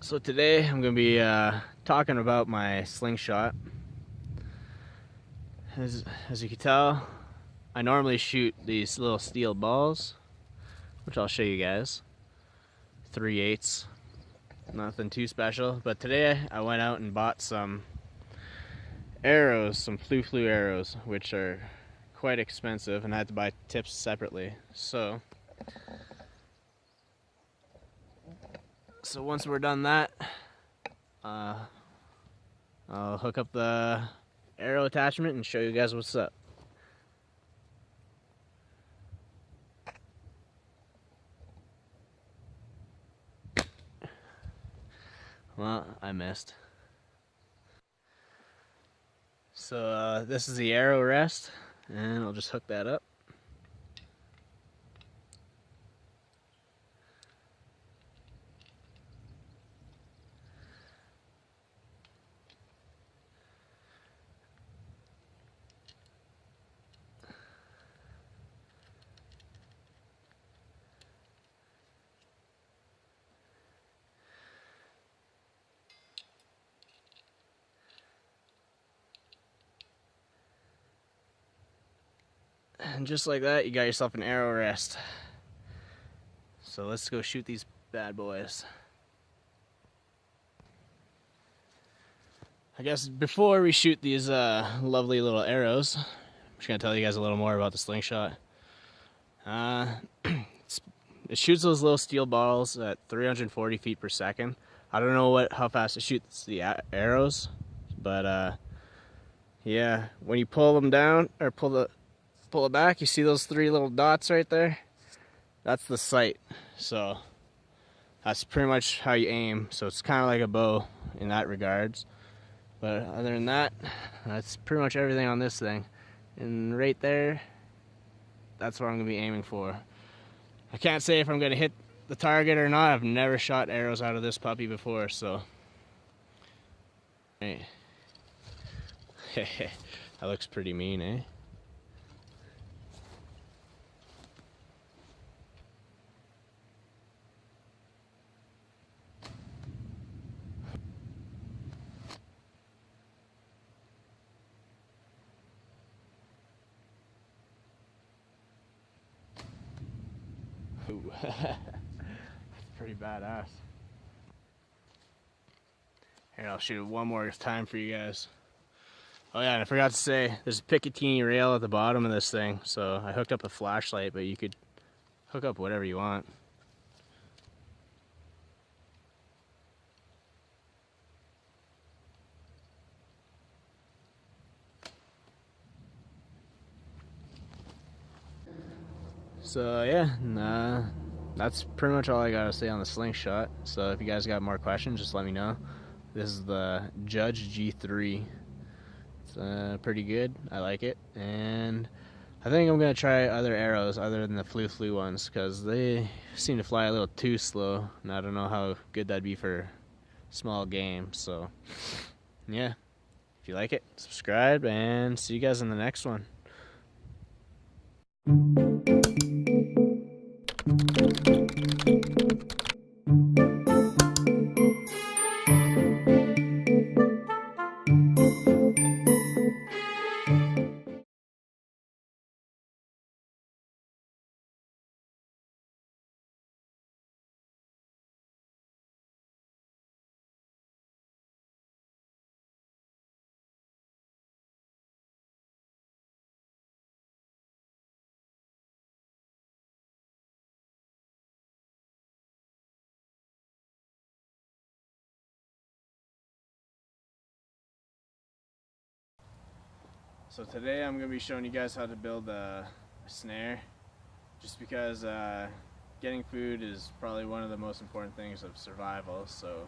So today I'm going to be talking about my slingshot. As you can tell, I normally shoot these little steel balls, which I'll show you guys. 3/8, nothing too special. But today I went out and bought some arrows, some flu arrows, which are quite expensive, and I had to buy tips separately. So once we're done that, I'll hook up the arrow attachment and show you guys what's up. Well, I missed. So this is the arrow rest, and I'll just hook that up. And just like that, you got yourself an arrow rest. So let's go shoot these bad boys. I guess before we shoot these lovely little arrows, I'm just gonna tell you guys a little more about the slingshot. It shoots those little steel balls at 340 feet per second. I don't know how fast it shoots the arrows, but yeah, when you pull them down or pull it back, you see those three little dots right there? That's the sight. So that's pretty much how you aim. So it's kind of like a bow in that regards. But other than that, that's pretty much everything on this thing. And right there, that's what I'm gonna be aiming for. I can't say if I'm gonna hit the target or not. I've never shot arrows out of this puppy before, so. Hey. That looks pretty mean, eh? Ooh. That's pretty badass. Here, I'll shoot it one more time for you guys. Oh yeah, and I forgot to say, there's a Picatinny rail at the bottom of this thing, so I hooked up a flashlight, but you could hook up whatever you want. So yeah, that's pretty much all I gotta say on the slingshot. So if you guys got more questions, just let me know. This is the Judge G3. It's pretty good. I like it, and I think I'm gonna try other arrows other than the flu ones, because they seem to fly a little too slow, and I don't know how good that'd be for small game. So yeah, if you like it, subscribe, and see you guys in the next one. So today I'm going to be showing you guys how to build a snare, just because getting food is probably one of the most important things of survival. So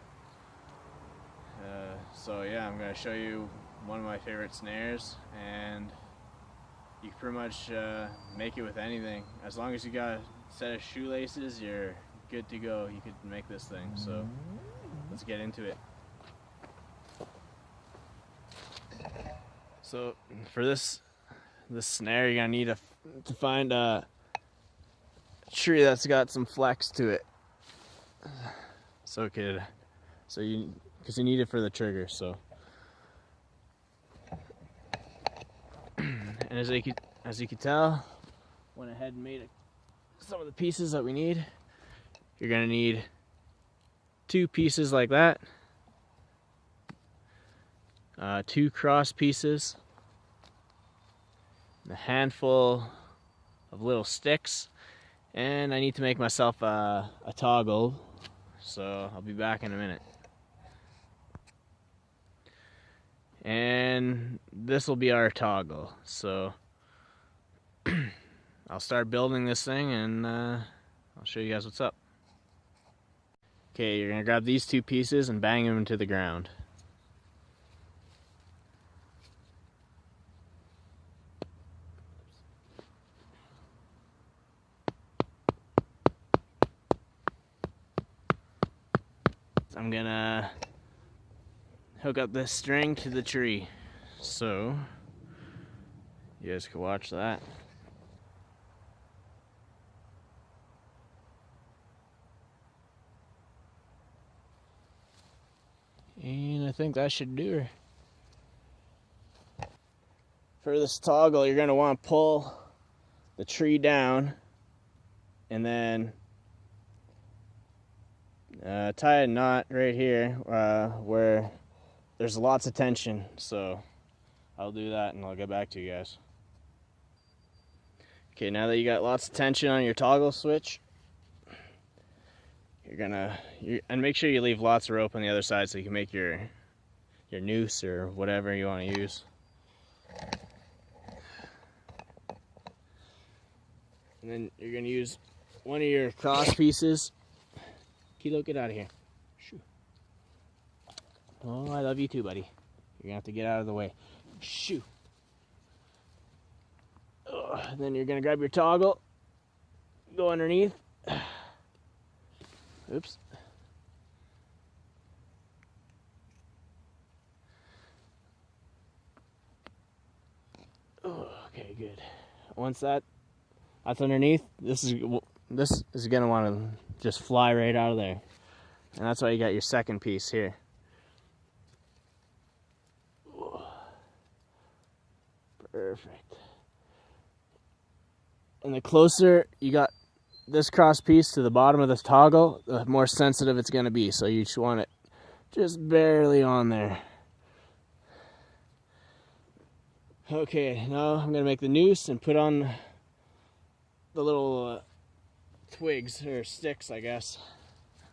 yeah, I'm going to show you one of my favorite snares, and you can pretty much make it with anything. As long as you got a set of shoelaces, you're good to go. You could make this thing. So let's get into it. So for this snare, you're gonna need to find a tree that's got some flex to it, so it could So because you need it for the trigger. So, and as you can tell, went ahead and made some of the pieces that we need. You're gonna need 2 pieces like that, 2 cross pieces, a handful of little sticks, and I need to make myself a toggle, so I'll be back in a minute. And this will be our toggle, so I'll start building this thing and I'll show you guys what's up. Okay, you're gonna grab these 2 pieces and bang them into the ground. I'm gonna hook up this string to the tree, so you guys can watch that. And I think that should do her. For this toggle, you're gonna want to pull the tree down and then tie a knot right here where there's lots of tension. So I'll do that and I'll get back to you guys. Okay, now that you got lots of tension on your toggle switch, and make sure you leave lots of rope on the other side so you can make your noose or whatever you want to use. And then you're gonna use one of your cross pieces. Kilo, get out of here. Shoo. Oh, I love you too, buddy. You're gonna have to get out of the way. Shoo. And then you're gonna grab your toggle, go underneath. Oops. Oh, okay, good. Once that's underneath, this is gonna want to just fly right out of there, and that's why you got your second piece here. Perfect. And the closer you got this cross piece to the bottom of this toggle, the more sensitive it's going to be. So you just want it just barely on there. Okay, now I'm going to make the noose and put on the little twigs or sticks, I guess.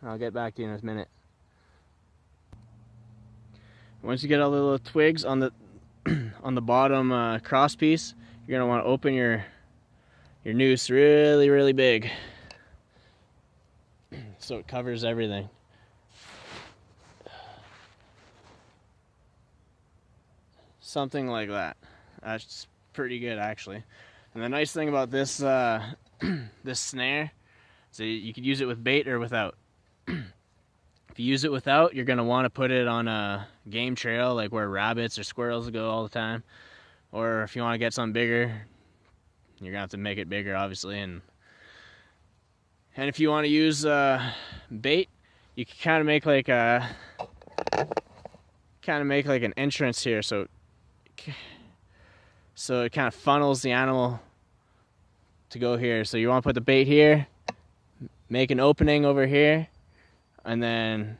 I'll get back to you in a minute. Once you get all the little twigs on the on the bottom cross piece, you're going to want to open your noose really, really big so it covers everything. Something like that. That's pretty good, actually. And the nice thing about this this snare is that you could use it with bait or without. If you use it without, you're going to want to put it on a game trail, like where rabbits or squirrels go all the time. Or if you want to get something bigger, you're gonna have to make it bigger, obviously, and if you want to use bait, you can kind of make like an entrance here, so it kind of funnels the animal to go here. So you want to put the bait here, make an opening over here, and then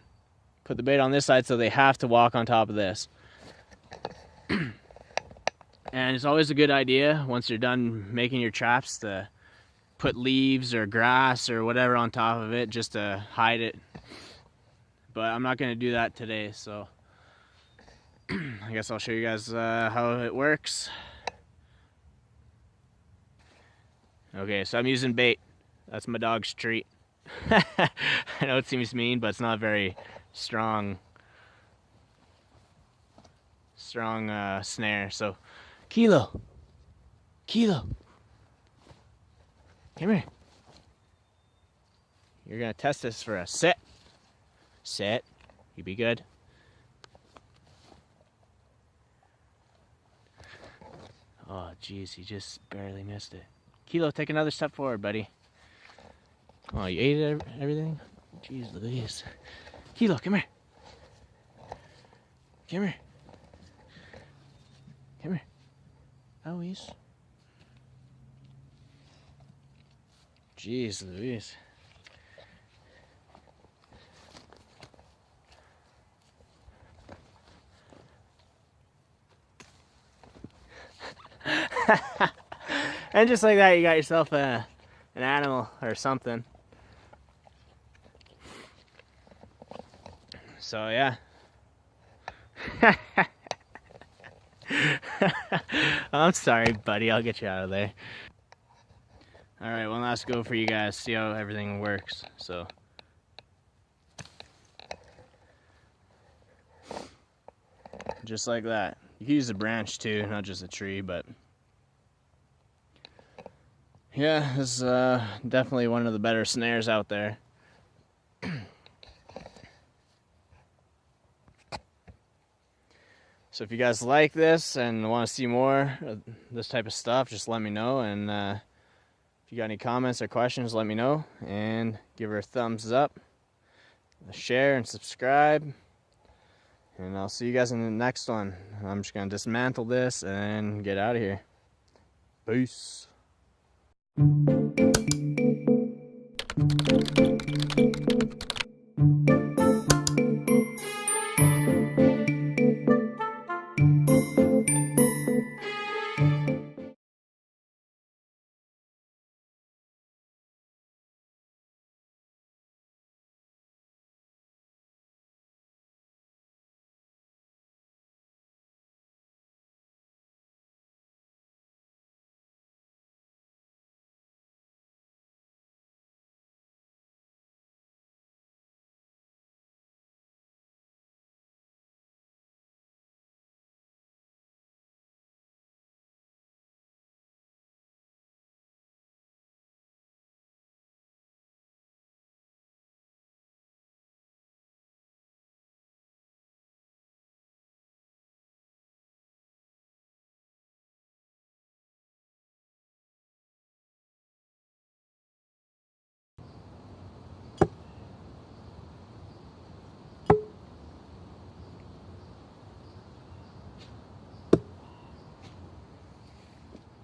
put the bait on this side, so they have to walk on top of this. And it's always a good idea, once you're done making your traps, to put leaves or grass or whatever on top of it just to hide it. But I'm not going to do that today, so I guess I'll show you guys how it works. Okay, so I'm using bait. That's my dog's treat. I know it seems mean, but it's not very strong snare. So Kilo, come here. You're gonna test this for a sit. You be good. Oh geez, you just barely missed it. Kilo, take another step forward, buddy. Oh, you ate everything? Jeez Louise. Kilo, come here. Come here. Come here. Louise. Jeez Louise. And just like that, you got yourself an animal or something. So yeah. I'm sorry, buddy. I'll get you out of there. All right, one last go for you guys. See how everything works. So. Just like that. You can use a branch too, not just a tree, but yeah, this is definitely one of the better snares out there. So if you guys like this and want to see more of this type of stuff, just let me know. And if you got any comments or questions, let me know. And give her a thumbs up, share, and subscribe. And I'll see you guys in the next one. I'm just going to dismantle this and get out of here. Peace.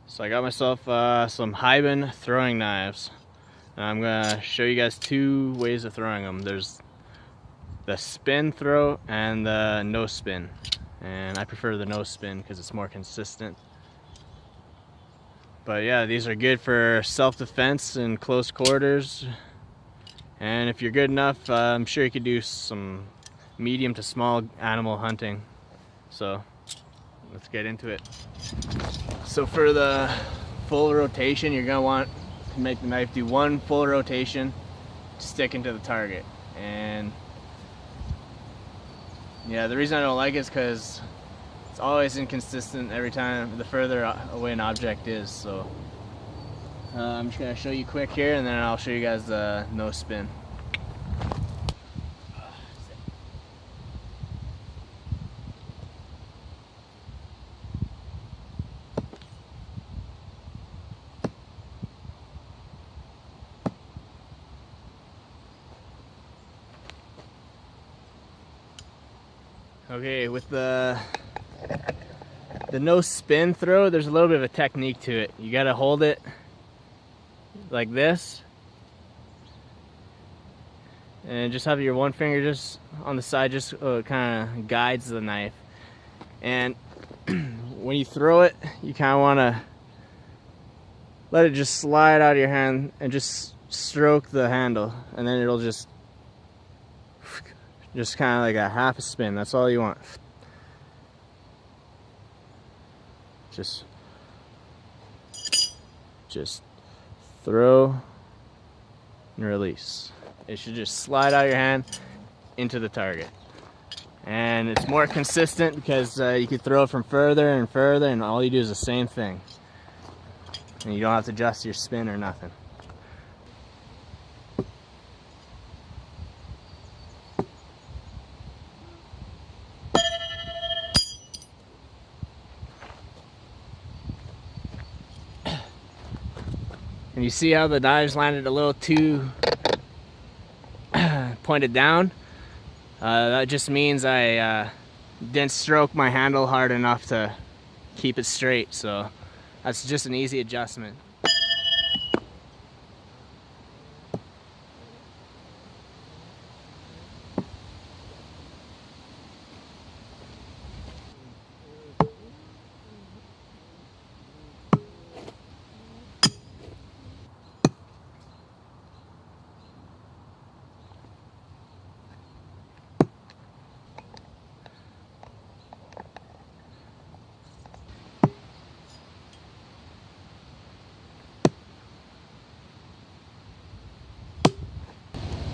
So I got myself some Hyben throwing knives. And I'm gonna show you guys two ways of throwing them. There's the spin throw and the no spin. And I prefer the no spin because it's more consistent. But yeah, these are good for self-defense in close quarters. And if you're good enough, I'm sure you could do some medium to small animal hunting. So let's get into it. So for the full rotation, you're gonna want to make the knife do one full rotation, stick into the target. And yeah, the reason I don't like it is because it's always inconsistent every time the further away an object is. So I'm just gonna show you quick here, and then I'll show you guys the no spin. Okay, with the no spin throw, there's a little bit of a technique to it. You gotta hold it like this, and just have your one finger just on the side, just kind of guides the knife. And when you throw it, you kind of want to let it just slide out of your hand and just stroke the handle, and then it'll just kind of like a half a spin. That's all you want. Just throw and release. It should just slide out of your hand into the target. And it's more consistent because you can throw it from further and further, and all you do is the same thing. And you don't have to adjust your spin or nothing. And you see how the knives landed a little too pointed down? That just means I didn't stroke my handle hard enough to keep it straight, so that's just an easy adjustment.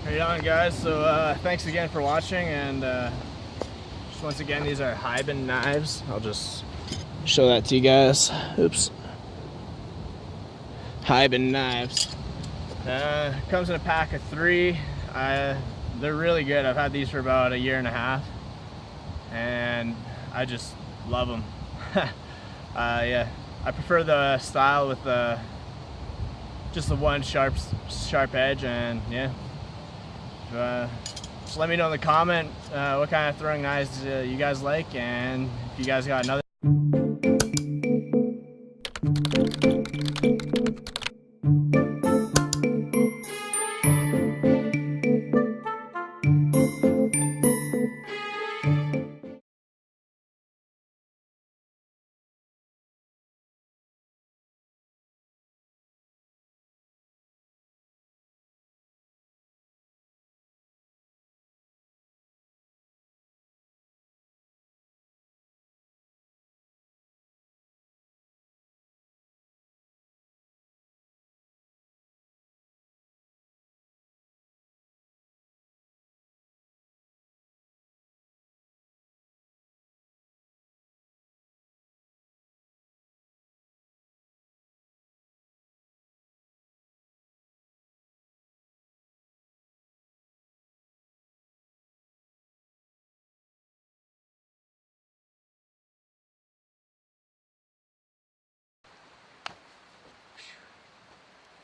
Right on, guys. So thanks again for watching, and just once again, these are Hyben knives. I'll just show that to you guys. Oops. Hyben knives. Comes in a pack of 3. They're really good. I've had these for about 1.5 years, and I just love them. Yeah, I prefer the style with just the one sharp edge, and yeah. Just let me know in the comment what kind of throwing knives you guys like, and if you guys got another.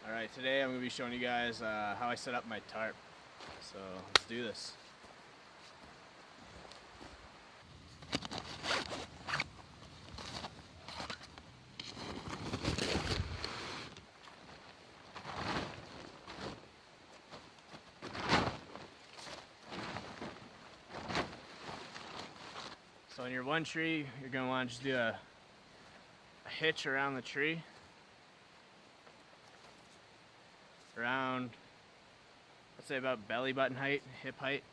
Alright, today I'm going to be showing you guys how I set up my tarp. So let's do this. So in your one tree, you're going to want to just do a hitch around the tree. Around, let's say about belly button height, hip height.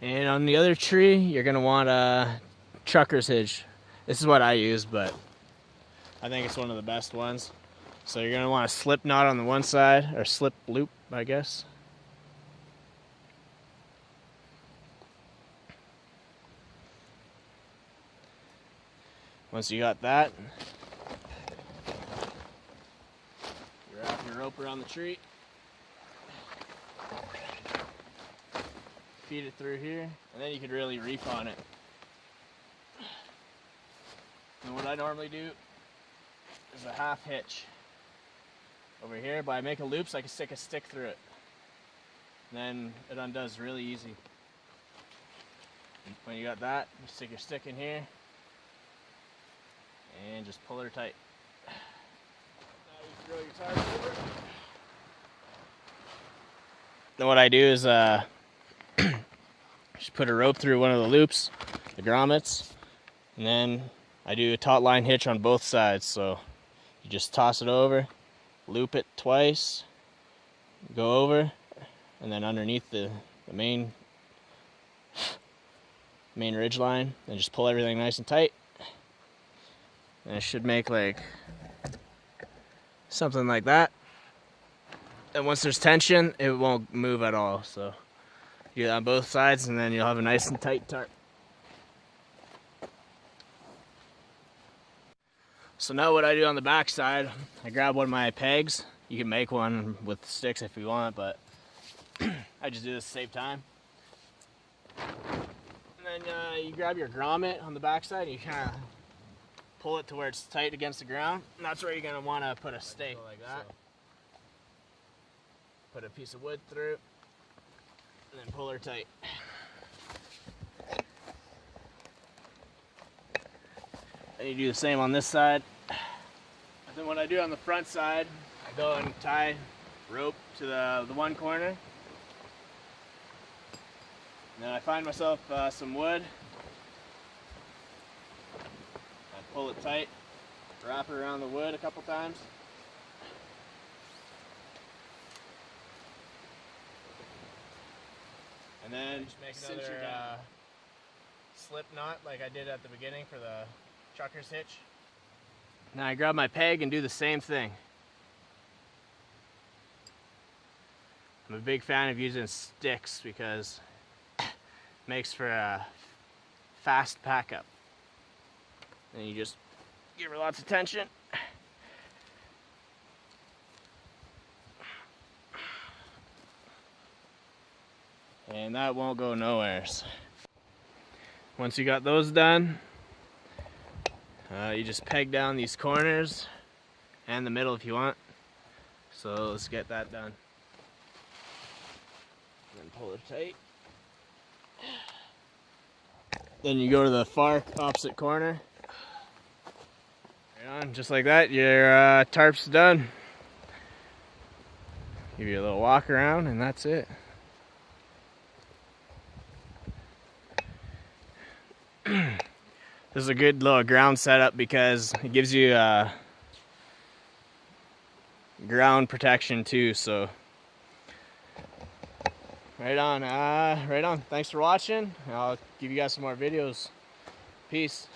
And on the other tree, you're gonna want a trucker's hitch. This is what I use, but I think it's one of the best ones. So you're gonna want a slip knot on the one side, or slip loop, I guess. Once you got that, you wrap your rope around the tree, feed it through here, and then you could really reef on it. And what I normally do is a half hitch over here, but I make a loop so I can stick a stick through it. And then it undoes really easy. And when you got that, you stick your stick in here, and just pull her tight. Now you throw your tarp over. Then what I do is just put a rope through one of the loops, the grommets, and then I do a taut line hitch on both sides. So you just toss it over, loop it twice, go over, and then underneath the main ridge line, and just pull everything nice and tight. And it should make like something like that. And once there's tension, it won't move at all. So you do that on both sides, and then you'll have a nice and tight tarp. So now what I do on the back side, I grab one of my pegs. You can make one with sticks if you want, but I just do this to save time. And then you grab your grommet on the back side, and you kind of pull it to where it's tight against the ground, and that's where you're going to want to put a stake like that. put a piece of wood through, and then pull her tight. And you do the same on this side. And then what I do on the front side, I go and tie rope to the one corner. And then I find myself some wood. I pull it tight, wrap it around the wood a couple times. And then make another slip knot like I did at the beginning for the trucker's hitch. Now I grab my peg and do the same thing. I'm a big fan of using sticks because it makes for a fast pack up. And you just give her lots of tension. And that won't go nowheres. Once you got those done, you just peg down these corners and the middle if you want. So let's get that done. Then pull it tight. Then you go to the far opposite corner. Right on, just like that, your tarp's done. Give you a little walk around and that's it. This is a good little ground setup because it gives you ground protection too, so right on. Thanks for watching. I'll give you guys some more videos. Peace.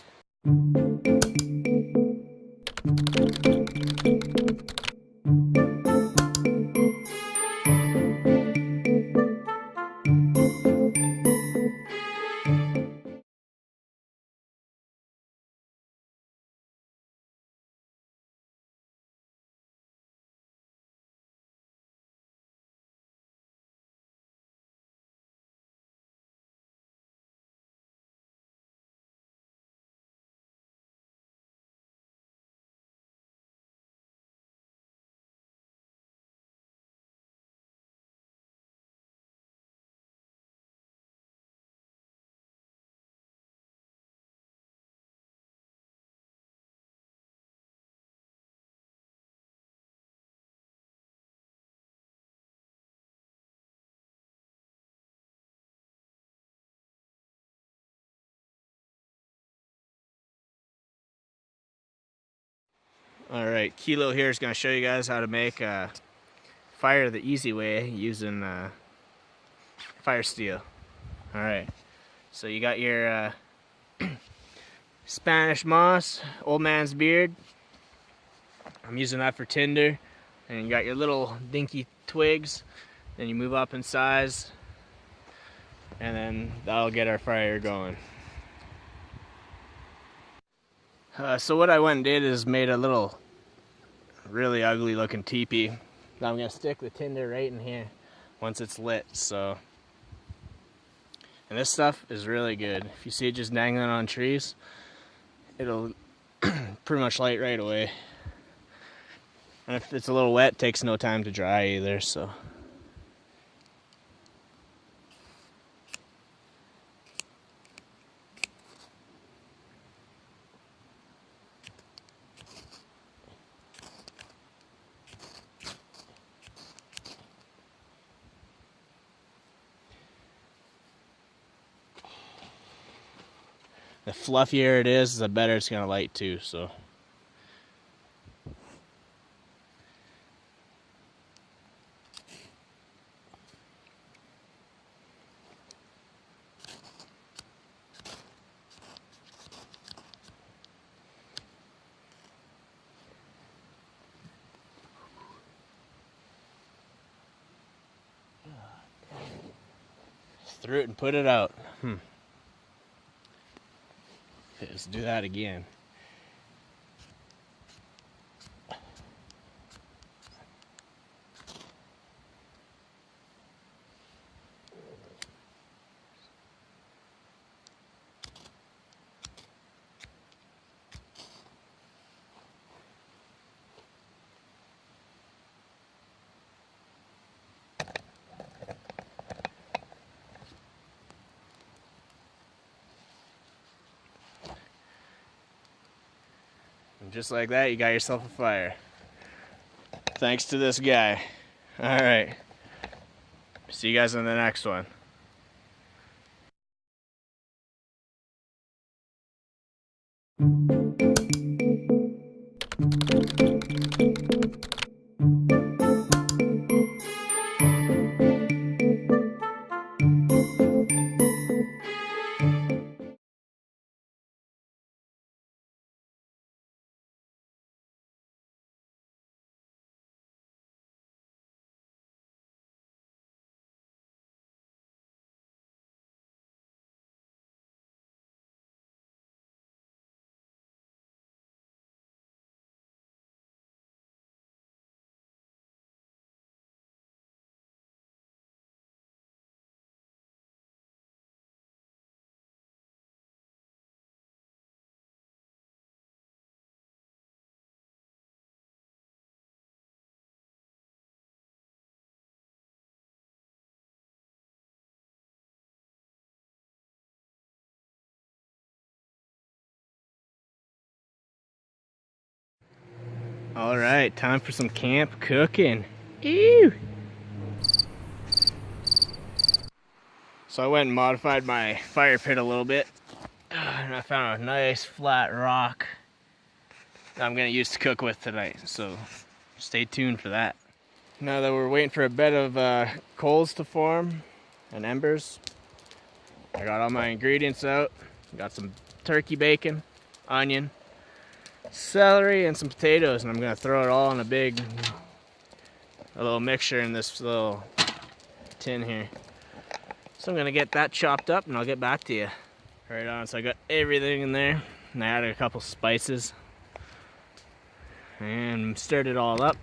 Alright, Kilo here is going to show you guys how to make fire the easy way using fire steel. Alright, so you got your Spanish moss, old man's beard. I'm using that for tinder. And you got your little dinky twigs. Then you move up in size. And then that'll get our fire going. So what I went and did is made a little really ugly looking teepee. Now I'm going to stick the tinder right in here once it's lit. So, and this stuff is really good. If you see it just dangling on trees, it'll pretty much light right away. And if it's a little wet, it takes no time to dry either, so. The fluffier it is, the better it's gonna light too, so. Threw it and put it out. Let's do that again. just like that, you got yourself a fire. Thanks to this guy. All right. See you guys in the next one. All right, time for some camp cooking. Ew. So I went and modified my fire pit a little bit, and I found a nice flat rock that I'm gonna use to cook with tonight. So stay tuned for that. Now that we're waiting for a bed of coals to form and embers, I got all my ingredients out. Got some turkey bacon, onion, celery, and some potatoes, and I'm gonna throw it all in a little mixture in this little tin here. So I'm gonna get that chopped up and I'll get back to you. Right on, so I got everything in there, and I added a couple spices and stirred it all up.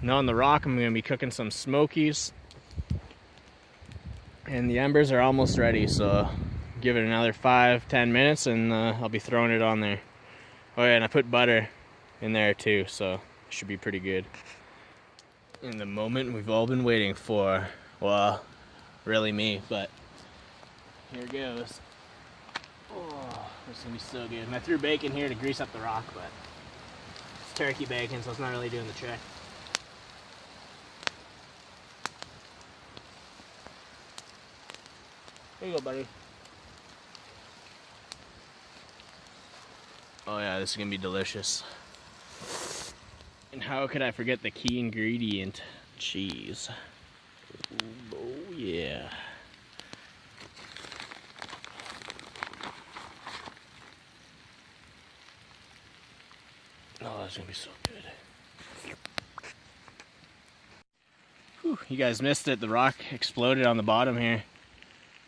Now on the rock I'm gonna be cooking some smokies, and the embers are almost ready, so give it another 5-10 minutes and I'll be throwing it on there. Oh yeah, and I put butter in there too, so it should be pretty good. In the moment we've all been waiting for. Well, really me, but here goes. Oh, this is gonna be so good. And I threw bacon here to grease up the rock, but it's turkey bacon, so it's not really doing the trick. Here you go, buddy. Oh yeah, this is gonna be delicious. And how could I forget the key ingredient? Cheese. Oh yeah. Oh, that's gonna be so good. Whew, you guys missed it. The rock exploded on the bottom here.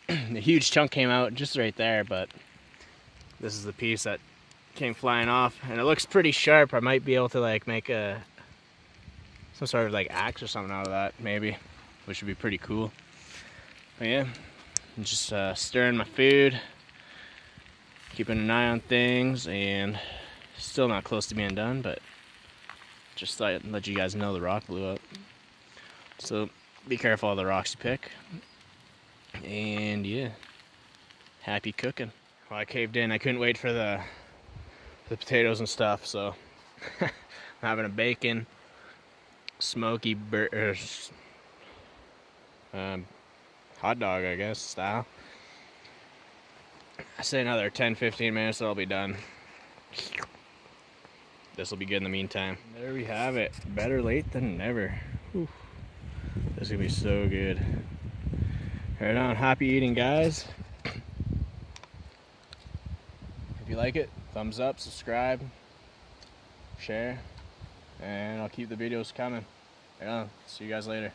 The huge chunk came out just right there, but this is the piece that came flying off, and it looks pretty sharp. I might be able to like make some sort of like axe or something out of that, maybe, which would be pretty cool. But yeah, I'm just stirring my food, keeping an eye on things, and still not close to being done, but just thought I'd let you guys know the rock blew up. So be careful of the rocks you pick. And yeah, happy cooking. Well, I caved in. I couldn't wait for the potatoes and stuff, so I'm having a bacon smoky hot dog, I guess, style. I say another 10-15 minutes, I'll be done. This will be good in the meantime. There we have it. Better late than never. Whew. This is gonna be so good. Right on, happy eating, guys. If you like it, thumbs up, subscribe, share, and I'll keep the videos coming. Right on, see you guys later.